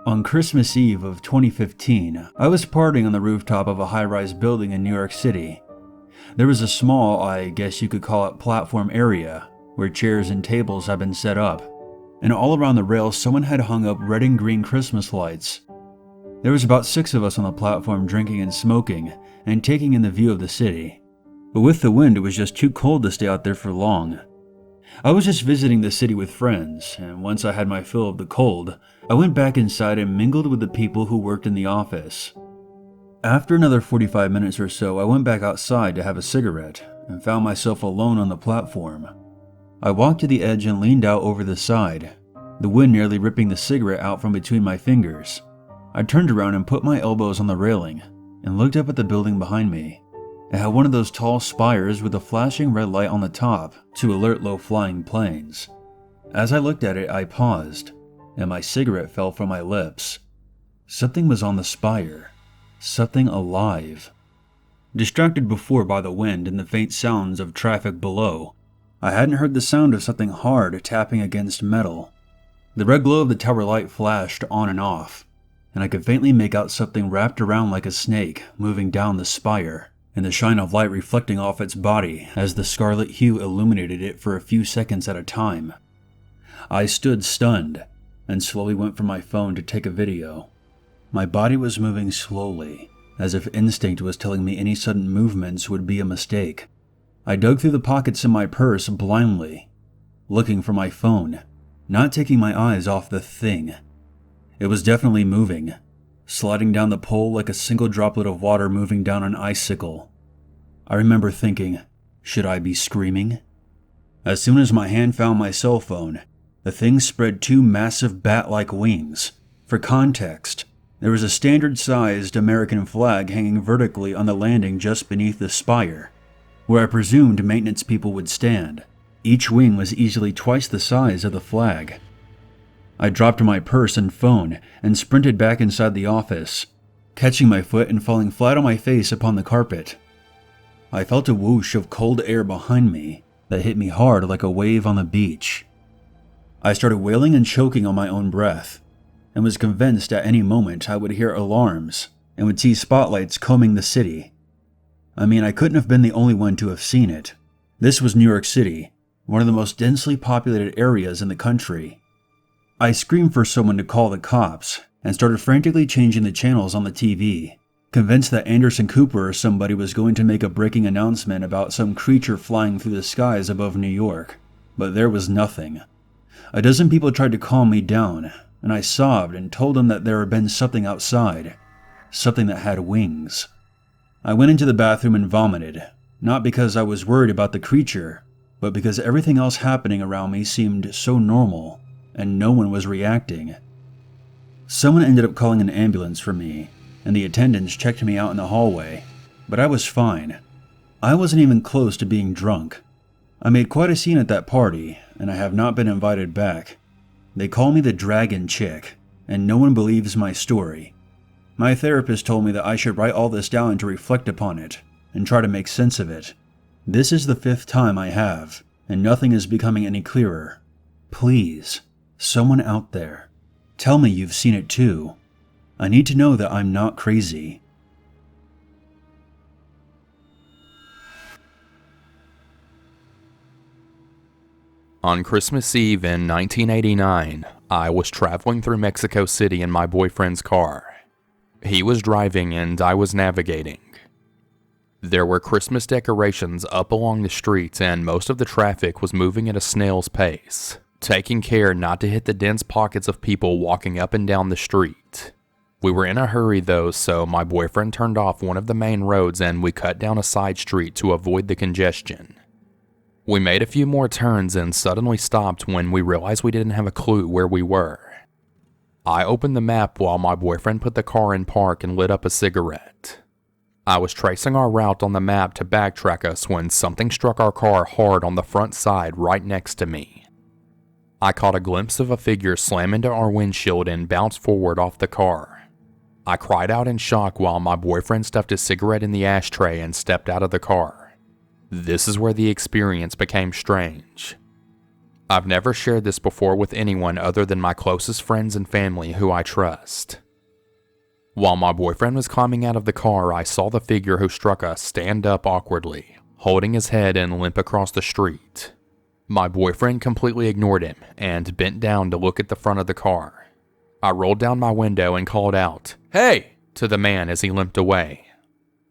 On Christmas Eve of 2015, I was partying on the rooftop of a high-rise building in New York City. There was a small, I guess you could call it platform area, where chairs and tables had been set up, and all around the rails someone had hung up red and green Christmas lights. There was about 6 of us on the platform drinking and smoking, and taking in the view of the city. But with the wind, it was just too cold to stay out there for long. I was just visiting the city with friends, and once I had my fill of the cold, I went back inside and mingled with the people who worked in the office. After another 45 minutes or so, I went back outside to have a cigarette, and found myself alone on the platform. I walked to the edge and leaned out over the side, the wind nearly ripping the cigarette out from between my fingers. I turned around and put my elbows on the railing, and looked up at the building behind me. It had one of those tall spires with a flashing red light on the top to alert low-flying planes. As I looked at it, I paused, and my cigarette fell from my lips. Something was on the spire. Something alive. Distracted before by the wind and the faint sounds of traffic below, I hadn't heard the sound of something hard tapping against metal. The red glow of the tower light flashed on and off, and I could faintly make out something wrapped around like a snake moving down the spire, and the shine of light reflecting off its body as the scarlet hue illuminated it for a few seconds at a time. I stood stunned, and slowly went for my phone to take a video. My body was moving slowly, as if instinct was telling me any sudden movements would be a mistake. I dug through the pockets in my purse blindly, looking for my phone, not taking my eyes off the thing. It was definitely moving, sliding down the pole like a single droplet of water moving down an icicle. I remember thinking, should I be screaming? As soon as my hand found my cell phone, the thing spread 2 massive bat-like wings. For context, there was a standard-sized American flag hanging vertically on the landing just beneath the spire, where I presumed maintenance people would stand. Each wing was easily twice the size of the flag. I dropped my purse and phone and sprinted back inside the office, catching my foot and falling flat on my face upon the carpet. I felt a whoosh of cold air behind me that hit me hard like a wave on the beach. I started wailing and choking on my own breath, and was convinced at any moment I would hear alarms and would see spotlights combing the city. I mean, I couldn't have been the only one to have seen it. This was New York City, one of the most densely populated areas in the country. I screamed for someone to call the cops and started frantically changing the channels on the TV, convinced that Anderson Cooper or somebody was going to make a breaking announcement about some creature flying through the skies above New York. But there was nothing. A dozen people tried to calm me down, and I sobbed and told them that there had been something outside, something that had wings. I went into the bathroom and vomited, not because I was worried about the creature, but because everything else happening around me seemed so normal, and no one was reacting. Someone ended up calling an ambulance for me, and the attendants checked me out in the hallway, but I was fine. I wasn't even close to being drunk. I made quite a scene at that party, and I have not been invited back. They call me the Dragon Chick, and no one believes my story. My therapist told me that I should write all this down to reflect upon it, and try to make sense of it. This is the 5th time I have, and nothing is becoming any clearer. Please, someone out there, tell me you've seen it too. I need to know that I'm not crazy. On Christmas Eve in 1989, I was traveling through Mexico City in my boyfriend's car. He was driving and I was navigating. There were Christmas decorations up along the streets and most of the traffic was moving at a snail's pace, taking care not to hit the dense pockets of people walking up and down the street. We were in a hurry though, so my boyfriend turned off one of the main roads and we cut down a side street to avoid the congestion. We made a few more turns and suddenly stopped when we realized we didn't have a clue where we were. I opened the map while my boyfriend put the car in park and lit up a cigarette. I was tracing our route on the map to backtrack us when something struck our car hard on the front side right next to me. I caught a glimpse of a figure slam into our windshield and bounce forward off the car. I cried out in shock while my boyfriend stuffed his cigarette in the ashtray and stepped out of the car. This is where the experience became strange. I've never shared this before with anyone other than my closest friends and family who I trust. While my boyfriend was climbing out of the car, I saw the figure who struck us stand up awkwardly, holding his head and limp across the street. My boyfriend completely ignored him and bent down to look at the front of the car. I rolled down my window and called out, "Hey!" to the man as he limped away.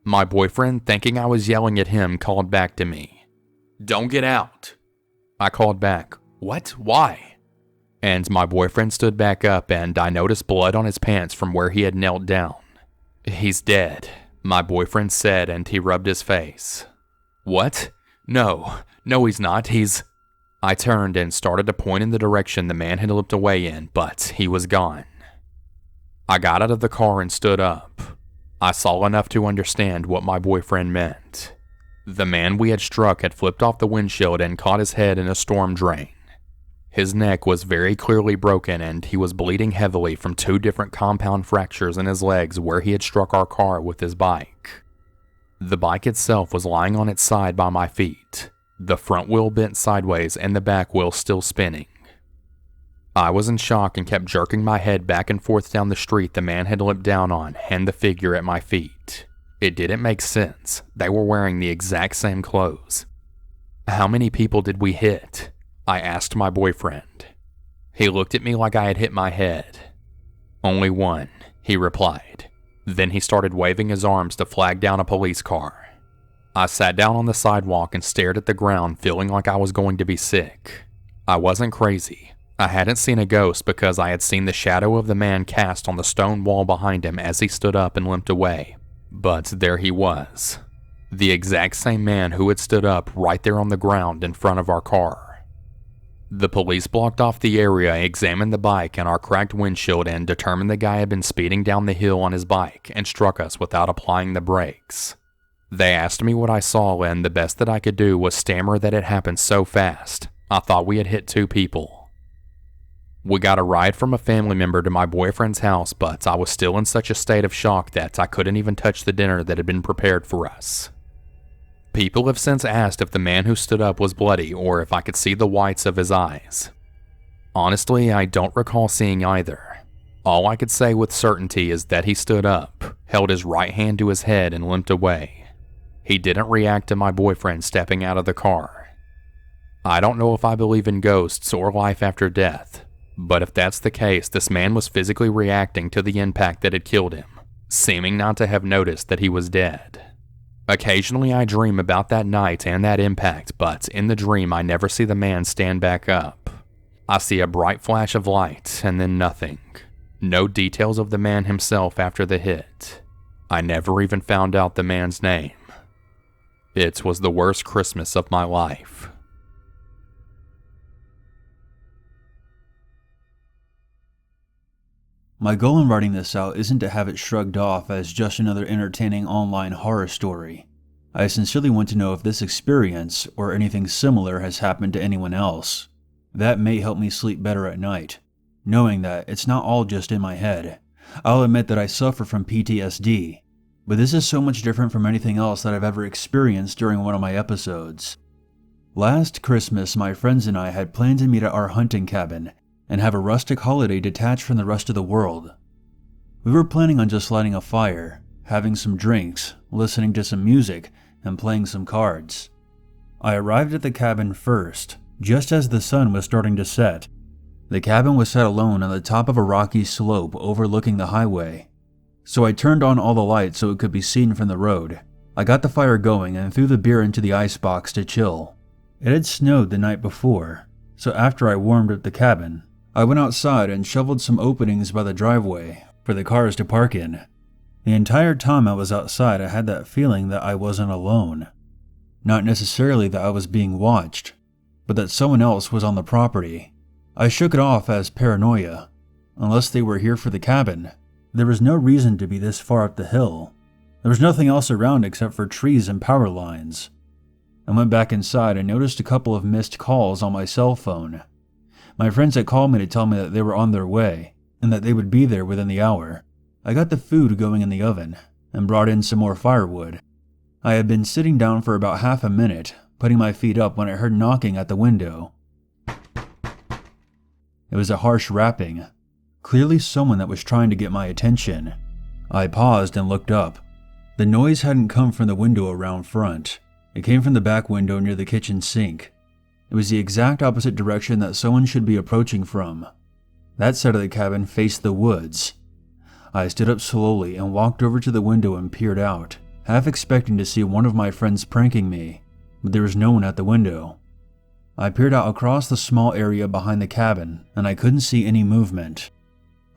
My boyfriend, thinking I was yelling at him, called back to me, "Don't get out." I called back, "What? Why?" And my boyfriend stood back up and I noticed blood on his pants from where he had knelt down. "He's dead," my boyfriend said, and he rubbed his face. "What? No, he's not, I turned and started to point in the direction the man had limped away in, but he was gone. I got out of the car and stood up. I saw enough to understand what my boyfriend meant. The man we had struck had flipped off the windshield and caught his head in a storm drain. His neck was very clearly broken and he was bleeding heavily from 2 different compound fractures in his legs where he had struck our car with his bike. The bike itself was lying on its side by my feet, the front wheel bent sideways and the back wheel still spinning. I was in shock and kept jerking my head back and forth down the street the man had limped down on and the figure at my feet. It didn't make sense. They were wearing the exact same clothes. "How many people did we hit?" I asked my boyfriend. He looked at me like I had hit my head. "Only one," he replied. Then he started waving his arms to flag down a police car. I sat down on the sidewalk and stared at the ground, feeling like I was going to be sick. I wasn't crazy. I hadn't seen a ghost because I had seen the shadow of the man cast on the stone wall behind him as he stood up and limped away. But there he was. The exact same man who had stood up right there on the ground in front of our car. The police blocked off the area, examined the bike and our cracked windshield, and determined the guy had been speeding down the hill on his bike and struck us without applying the brakes. They asked me what I saw, and the best that I could do was stammer that it happened so fast. I thought we had hit 2 people. We got a ride from a family member to my boyfriend's house, but I was still in such a state of shock that I couldn't even touch the dinner that had been prepared for us. People have since asked if the man who stood up was bloody or if I could see the whites of his eyes. Honestly, I don't recall seeing either. All I could say with certainty is that he stood up, held his right hand to his head, and limped away. He didn't react to my boyfriend stepping out of the car. I don't know if I believe in ghosts or life after death, but if that's the case, this man was physically reacting to the impact that had killed him, seeming not to have noticed that he was dead. Occasionally I dream about that night and that impact, but in the dream I never see the man stand back up. I see a bright flash of light and then nothing. No details of the man himself after the hit. I never even found out the man's name. It was the worst Christmas of my life. My goal in writing this out isn't to have it shrugged off as just another entertaining online horror story. I sincerely want to know if this experience or anything similar has happened to anyone else. That may help me sleep better at night, knowing that it's not all just in my head. I'll admit that I suffer from PTSD, but this is so much different from anything else that I've ever experienced during one of my episodes. Last Christmas, my friends and I had planned to meet at our hunting cabin and have a rustic holiday detached from the rest of the world. We were planning on just lighting a fire, having some drinks, listening to some music, and playing some cards. I arrived at the cabin first, just as the sun was starting to set. The cabin was set alone on the top of a rocky slope overlooking the highway, so I turned on all the lights so it could be seen from the road. I got the fire going and threw the beer into the icebox to chill. It had snowed the night before, so after I warmed up the cabin, I went outside and shoveled some openings by the driveway for the cars to park in. The entire time I was outside, I had that feeling that I wasn't alone. Not necessarily that I was being watched, but that someone else was on the property. I shook it off as paranoia. Unless they were here for the cabin, there was no reason to be this far up the hill. There was nothing else around except for trees and power lines. I went back inside and noticed a couple of missed calls on my cell phone. My friends had called me to tell me that they were on their way and that they would be there within the hour. I got the food going in the oven and brought in some more firewood. I had been sitting down for about half a minute, putting my feet up when I heard knocking at the window. It was a harsh rapping, clearly someone that was trying to get my attention. I paused and looked up. The noise hadn't come from the window around front. It came from the back window near the kitchen sink. It was the exact opposite direction that someone should be approaching from. That side of the cabin faced the woods. I stood up slowly and walked over to the window and peered out, half expecting to see one of my friends pranking me, but there was no one at the window. I peered out across the small area behind the cabin, and I couldn't see any movement.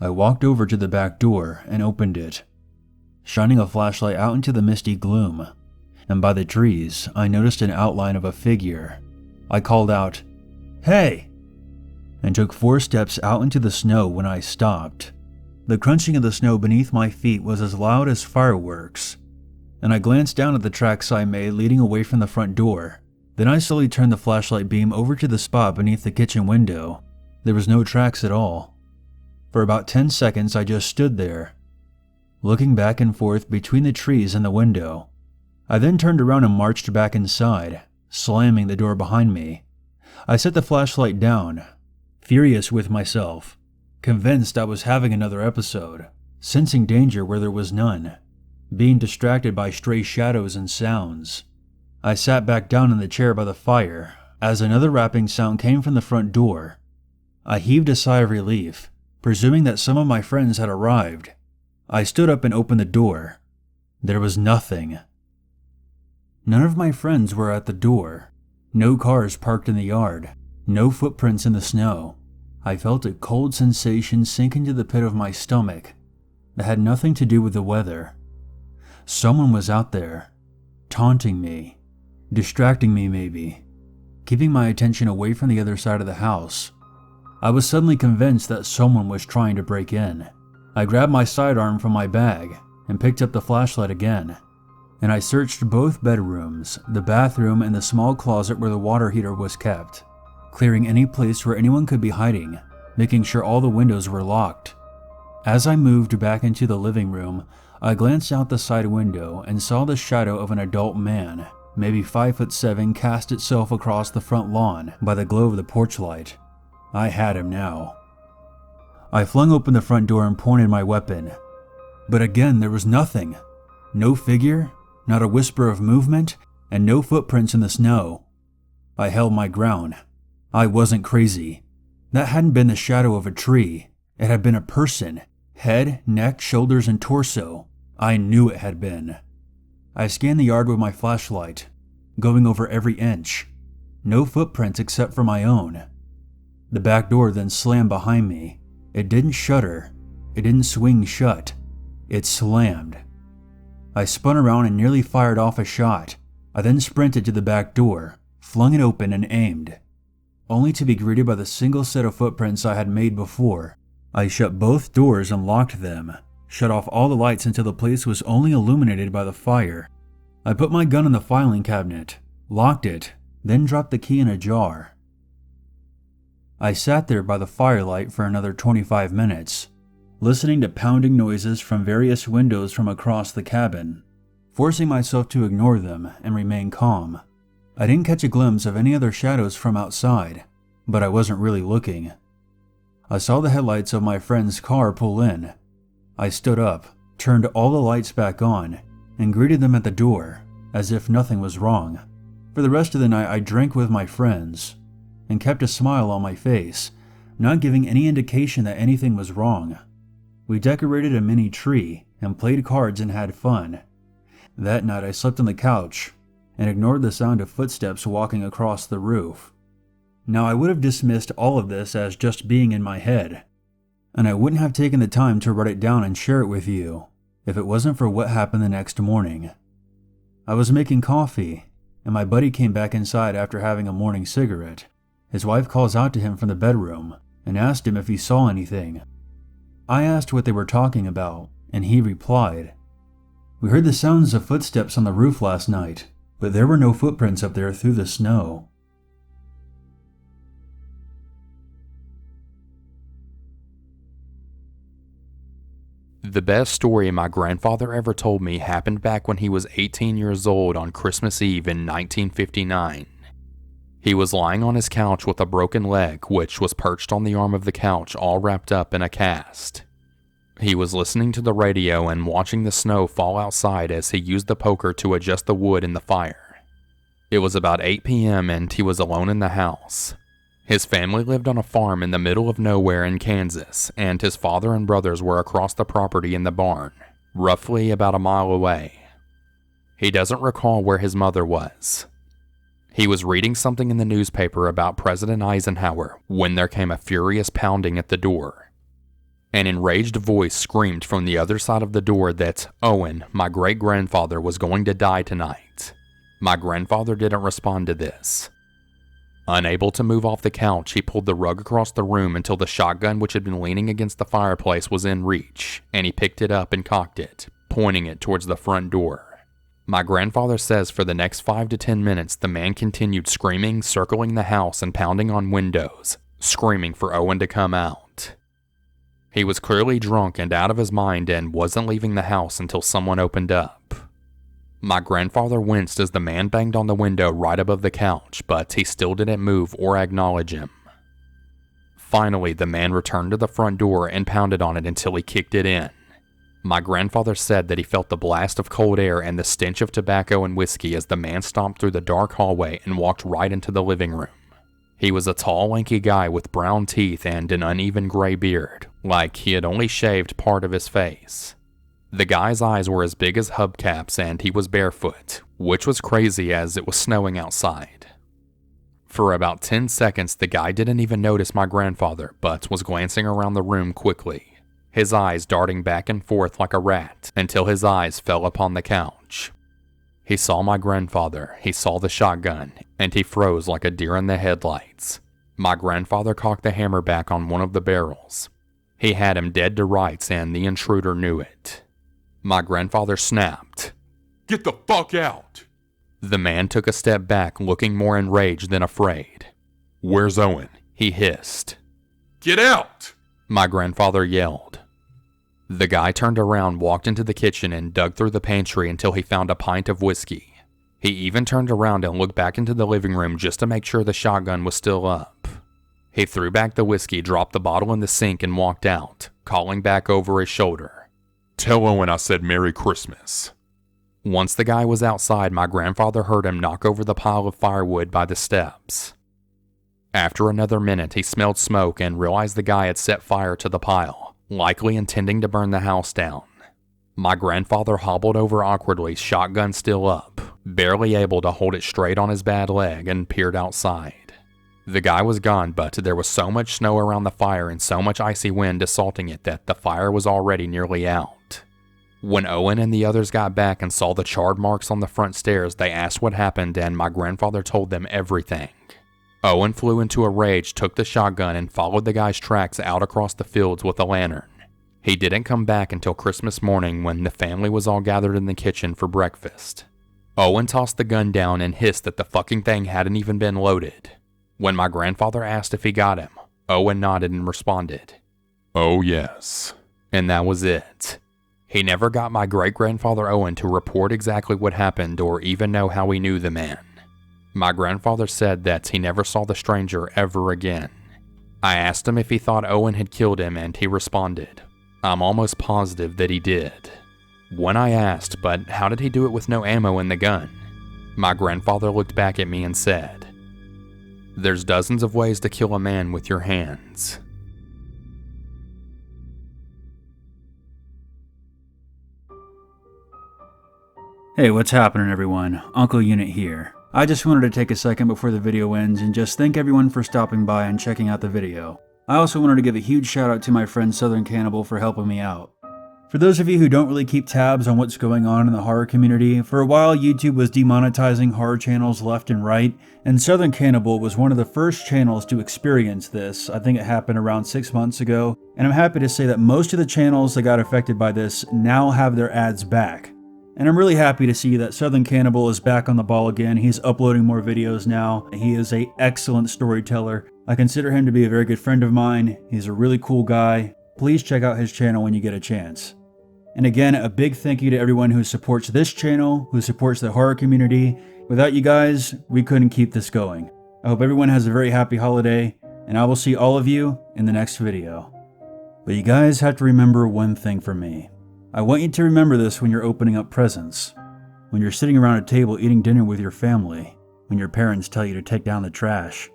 I walked over to the back door and opened it, shining a flashlight out into the misty gloom, and by the trees, I noticed an outline of a figure. I called out, "Hey!" and took 4 steps out into the snow when I stopped. The crunching of the snow beneath my feet was as loud as fireworks, and I glanced down at the tracks I made leading away from the front door. Then I slowly turned the flashlight beam over to the spot beneath the kitchen window. There was no tracks at all. For about 10 seconds I just stood there, looking back and forth between the trees and the window. I then turned around and marched back inside, slamming the door behind me. I set the flashlight down, furious with myself, convinced I was having another episode, sensing danger where there was none, being distracted by stray shadows and sounds. I sat back down in the chair by the fire as another rapping sound came from the front door. I heaved a sigh of relief, presuming that some of my friends had arrived. I stood up and opened the door. There was nothing. None of my friends were at the door. No cars parked in the yard. No footprints in the snow. I felt a cold sensation sink into the pit of my stomach that had nothing to do with the weather. Someone was out there, taunting me, distracting me maybe, keeping my attention away from the other side of the house. I was suddenly convinced that someone was trying to break in. I grabbed my sidearm from my bag and picked up the flashlight again, and I searched both bedrooms, the bathroom, and the small closet where the water heater was kept, clearing any place where anyone could be hiding, making sure all the windows were locked. As I moved back into the living room, I glanced out the side window and saw the shadow of an adult man, maybe 5'7", cast itself across the front lawn by the glow of the porch light. I had him now. I flung open the front door and pointed my weapon. But again, there was nothing. No figure, not a whisper of movement, and no footprints in the snow. I held my ground. I wasn't crazy. That hadn't been the shadow of a tree. It had been a person. Head, neck, shoulders, and torso. I knew it had been. I scanned the yard with my flashlight, going over every inch. No footprints except for my own. The back door then slammed behind me. It didn't shutter. It didn't swing shut. It slammed. I spun around and nearly fired off a shot. I then sprinted to the back door, flung it open, and aimed, only to be greeted by the single set of footprints I had made before. I shut both doors and locked them, shut off all the lights until the place was only illuminated by the fire. I put my gun in the filing cabinet, locked it, then dropped the key in a jar. I sat there by the firelight for another 25 minutes, listening to pounding noises from various windows from across the cabin, forcing myself to ignore them and remain calm. I didn't catch a glimpse of any other shadows from outside, but I wasn't really looking. I saw the headlights of my friend's car pull in. I stood up, turned all the lights back on, and greeted them at the door, as if nothing was wrong. For the rest of the night I drank with my friends, and kept a smile on my face, not giving any indication that anything was wrong. We decorated a mini tree and played cards and had fun. That night I slept on the couch and ignored the sound of footsteps walking across the roof. Now I would have dismissed all of this as just being in my head, and I wouldn't have taken the time to write it down and share it with you if it wasn't for what happened the next morning. I was making coffee, and my buddy came back inside after having a morning cigarette. His wife calls out to him from the bedroom and asked him if he saw anything. I asked what they were talking about, and he replied, "We heard the sounds of footsteps on the roof last night, but there were no footprints up there through the snow." The best story my grandfather ever told me happened back when he was 18 years old on Christmas Eve in 1959. He was lying on his couch with a broken leg, which was perched on the arm of the couch, all wrapped up in a cast. He was listening to the radio and watching the snow fall outside as he used the poker to adjust the wood in the fire. It was about 8 p.m. and he was alone in the house. His family lived on a farm in the middle of nowhere in Kansas, and his father and brothers were across the property in the barn, roughly about a mile away. He doesn't recall where his mother was. He was reading something in the newspaper about President Eisenhower when there came a furious pounding at the door. An enraged voice screamed from the other side of the door that Owen, my great-grandfather, was going to die tonight. My grandfather didn't respond to this. Unable to move off the couch, he pulled the rug across the room until the shotgun which had been leaning against the fireplace was in reach, and he picked it up and cocked it, pointing it towards the front door. My grandfather says for the next 5 to 10 minutes, the man continued screaming, circling the house and pounding on windows, screaming for Owen to come out. He was clearly drunk and out of his mind and wasn't leaving the house until someone opened up. My grandfather winced as the man banged on the window right above the couch, but he still didn't move or acknowledge him. Finally, the man returned to the front door and pounded on it until he kicked it in. My grandfather said that he felt the blast of cold air and the stench of tobacco and whiskey as the man stomped through the dark hallway and walked right into the living room. He was a tall, lanky guy with brown teeth and an uneven gray beard, like he had only shaved part of his face. The guy's eyes were as big as hubcaps and he was barefoot, which was crazy as it was snowing outside. For about 10 seconds, the guy didn't even notice my grandfather, but was glancing around the room quickly, his eyes darting back and forth like a rat until his eyes fell upon the couch. He saw my grandfather, he saw the shotgun, and he froze like a deer in the headlights. My grandfather cocked the hammer back on one of the barrels. He had him dead to rights and the intruder knew it. My grandfather snapped, "Get the fuck out!" The man took a step back, looking more enraged than afraid. "Where's Owen?" he hissed. "Get out!" my grandfather yelled. The guy turned around, walked into the kitchen, and dug through the pantry until he found a pint of whiskey. He even turned around and looked back into the living room just to make sure the shotgun was still up. He threw back the whiskey, dropped the bottle in the sink, and walked out, calling back over his shoulder, "Tell Owen I said Merry Christmas." Once the guy was outside, my grandfather heard him knock over the pile of firewood by the steps. After another minute, he smelled smoke and realized the guy had set fire to the pile, likely intending to burn the house down. My grandfather hobbled over awkwardly, shotgun still up, barely able to hold it straight on his bad leg, and peered outside. The guy was gone, but there was so much snow around the fire and so much icy wind assaulting it that the fire was already nearly out. When Owen and the others got back and saw the charred marks on the front stairs, they asked what happened and my grandfather told them everything. Owen flew into a rage, took the shotgun, and followed the guy's tracks out across the fields with a lantern. He didn't come back until Christmas morning when the family was all gathered in the kitchen for breakfast. Owen tossed the gun down and hissed that the fucking thing hadn't even been loaded. When my grandfather asked if he got him, Owen nodded and responded, "Oh yes." And that was it. He never got my great-grandfather Owen to report exactly what happened or even know how he knew the man. My grandfather said that he never saw the stranger ever again. I asked him if he thought Owen had killed him and he responded, "I'm almost positive that he did." When I asked, "But how did he do it with no ammo in the gun?" my grandfather looked back at me and said, "There's dozens of ways to kill a man with your hands." Hey, what's happening everyone? Uncle Unit here. I just wanted to take a second before the video ends and just thank everyone for stopping by and checking out the video. I also wanted to give a huge shout out to my friend Southern Cannibal for helping me out. For those of you who don't really keep tabs on what's going on in the horror community, for a while YouTube was demonetizing horror channels left and right, and Southern Cannibal was one of the first channels to experience this. I think it happened around 6 months ago, and I'm happy to say that most of the channels that got affected by this now have their ads back. And I'm really happy to see that Southern Cannibal is back on the ball again. He's uploading more videos now. He is an excellent storyteller. I consider him to be a very good friend of mine. He's a really cool guy. Please check out his channel when you get a chance. And again, a big thank you to everyone who supports this channel, who supports the horror community. Without you guys, we couldn't keep this going. I hope everyone has a very happy holiday, and I will see all of you in the next video. But you guys have to remember one thing from me. I want you to remember this when you're opening up presents, when you're sitting around a table eating dinner with your family, when your parents tell you to take down the trash,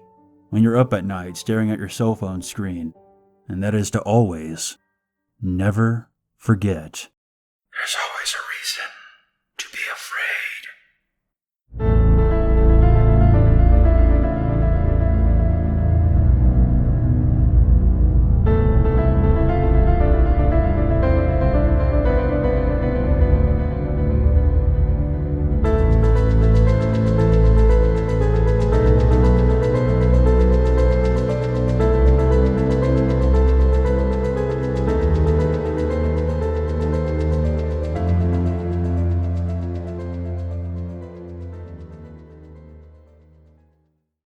when you're up at night staring at your cell phone screen, and that is to always, never forget. There's always